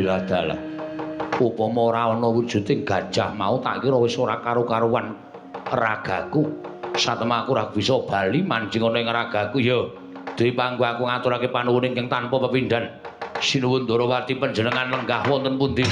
Lah dalah. Upama ora ana wujuding gajah mau tak kira wis ora karo-karuan ragaku. Satemaku ora bisa bali manjing ana ing ragaku ya. Dewi panggo aku ngaturake panuwun ingkang tanpa pepindhan. Sinuwun Darawati panjenengan lenggah wonten pundi?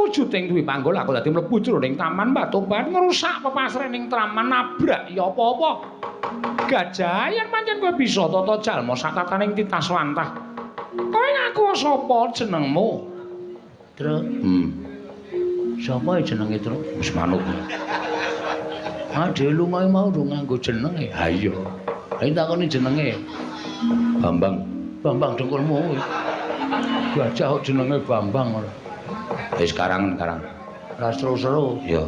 Wujuding Dewi Panggul aku dadi mlebu jroning taman Batobat ngrusak pepasrening taman nabrak ya apa-apa. Gajah yen pancen kowe bisa tata jalma sakataning titas wantah. Kowe ngaku sapa jenengmu? Truk. Sapa jenenge Truk? Wis manut. Ah dhewe lungae mau do nganggo jenenge. Ha iya. Ayo takoni jenenge. Bambang. Bambang dengkulmu. Gajah kok jenenge Bambang ora. Wis karang. Ora seru-seru. Ya.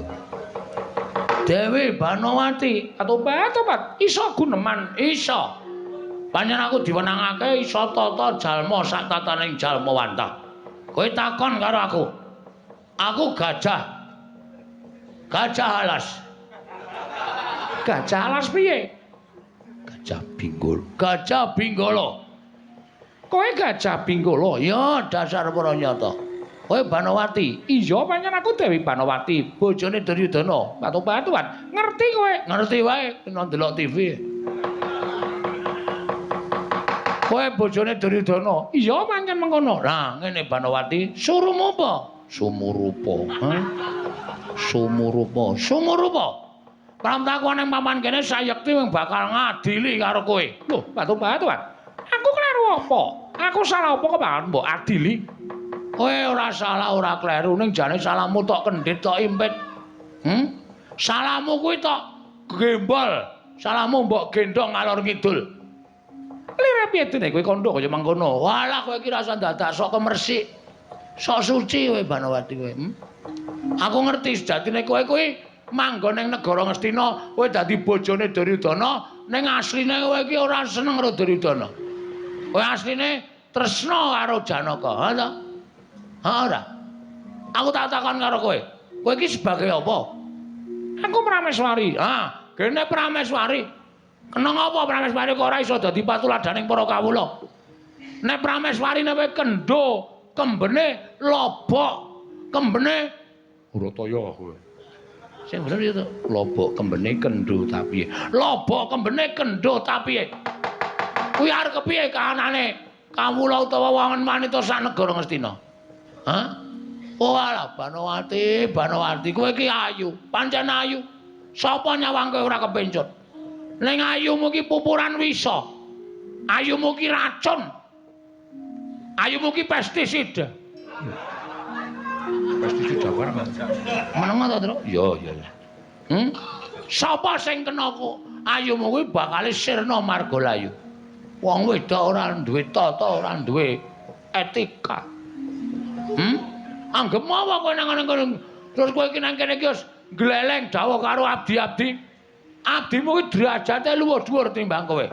Dewi Banowati, atobat, iso guneman, iso. Panjen aku diwenangake iso tata jalma sak tataning jalma wantah. Kowe takon karo aku. Aku gajah. Gajah alas. Gajah alas piye? Gajah Binggol. Gajah Binggolo. Kowe gajah Binggolo? Ya dasar para nyata. Kowe Banowati. Iya pancen aku Dewi Banowati, bojone Duryudana. Batu-batuan. Ngerti kowe? Ngerti wae, kena ndelok TV. Kowe bojone Duryudana. Iya pancen mengkono. Lah ngene Banowati, surumu apa? Sumurupa. Sumurupa. Pramtakon ning paman kene sayekti bakal ngadili karo kowe. Lho, batu-batuan. Aku kleru apa? Aku salah apa kok bakal mbok adili? Kowe ora salah ora kleru ning jane salahmu tok kendhit tok impit. Salahmu kuwi tok gembol. Salahmu mbok gendong ngalor ngidul. Lire piye dene kowe kandha kaya mangkono. Walah kowe iki rasa dadak sok kemersik. Sok suci kowe Banowati kowe. Aku ngerti sejatine kowe kuwi manggon ning negara Ngastina, kowe dadi bojone Duryudana, ning asline kowe iki ora seneng karo Duryudana. Kowe asline tresna karo Janaka, ha ta? Ora. Aku tak takon karo kowe. Kowe iki sebagai apa? Aku Prameswari. Ha, kene Prameswari. Kena apa Prameswari kok ora iso dadi patuladaning para kawula? Nek Prameswari nek kowe kendho, kembene lobok, kembene Urataya kowe. Sing bener ya to, lobok kembene kendho tapi. Lobok kembene kendho tapi. Kuwi arep kepiye kahanane kawula utawa wangun manita sak negara Ngastina? Hah? Oh alah Banowati, kowe iki ayu, pancen ayu. Sapa nyawang kowe ora kepencut? Ning ayumu iki pupuran wisa. Ayumu iki racun. Ayumu iki pestisida. Pestisida barang. Meneng ta, Tru? Iya. Sapa sing kena kok ayumu kuwi bakal sirna margalayu. Wong wedok ora duwe tata, ora duwe etika. Anggep mawa kowe nang ngene terus kowe iki nang kene iki wis gleleng dawuh karo abdi-abdi. Abdimu kuwi derajate luwih dhuwur timbang kowe.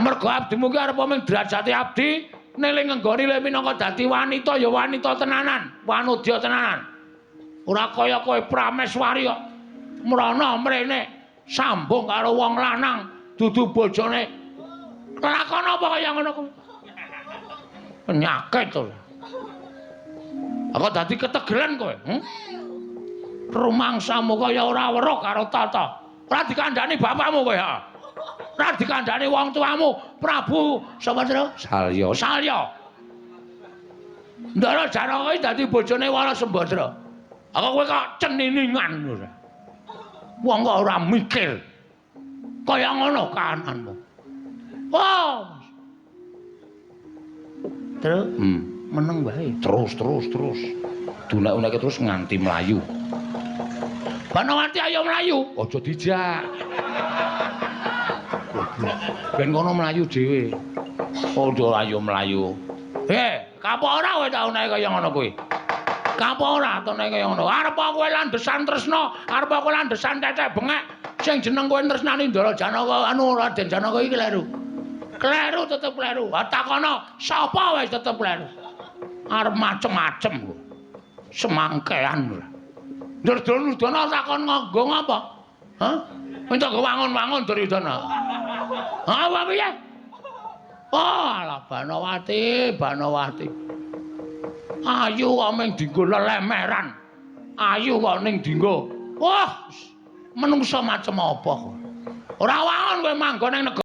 Mergo abdimu ki arep mung derajate abdi ning ngenggoni le minangka dadi wanita ya wanita tenanan, wanudya tenanan. Ora kaya kowe Prameswari kok mrana mrene sambung karo wong lanang dudu bojone. Lakon apa kaya ngono kuwi? Penyakit to. Aku dadi ketegelan kowe. Rumangsamu kaya ora weruh karo tata. Ora dikandhani bapakmu kowe, ha. Ora dikandhani wong tuamu, Prabu sapa Tru? Salya. Ndara Janaka iki dadi bojone Wala Sembadra. Aku kowe kok ceniningan lho. Wong kok ora mikir. Kaya ngono kahananmu. Oh. Tru? Meneng wae. Terus. Dunek-uneke terus nganti mlayu. Banowati ayo mlayu, aja dijak. Ben kono mlayu dhewe. Udah ayo melayu. Kapok ora kowe tau nek kaya ngono kuwi? Kapok ora tau nek kaya ngono? Arep kowe landesan tresna, arep kowe landesan tetek bengek sing jeneng kowe tresnani Ndara Janaka anu Raden Janaka iki kleru. Kleru tetep kleru. Takono sapa wis tetep kleru. Arep macem-macem kok. Semangkean. Duryudana takon nggonggong apa? Hah? Minta wangun-wangun Duryudana. Apa piye? Oh, alah Banawati, Banawati. Ayu kok mung dienggo lelemeran. Ayu kok ning dienggo. Wah, menungsa macem apa kok. Ora wangun kowe manggon ning negara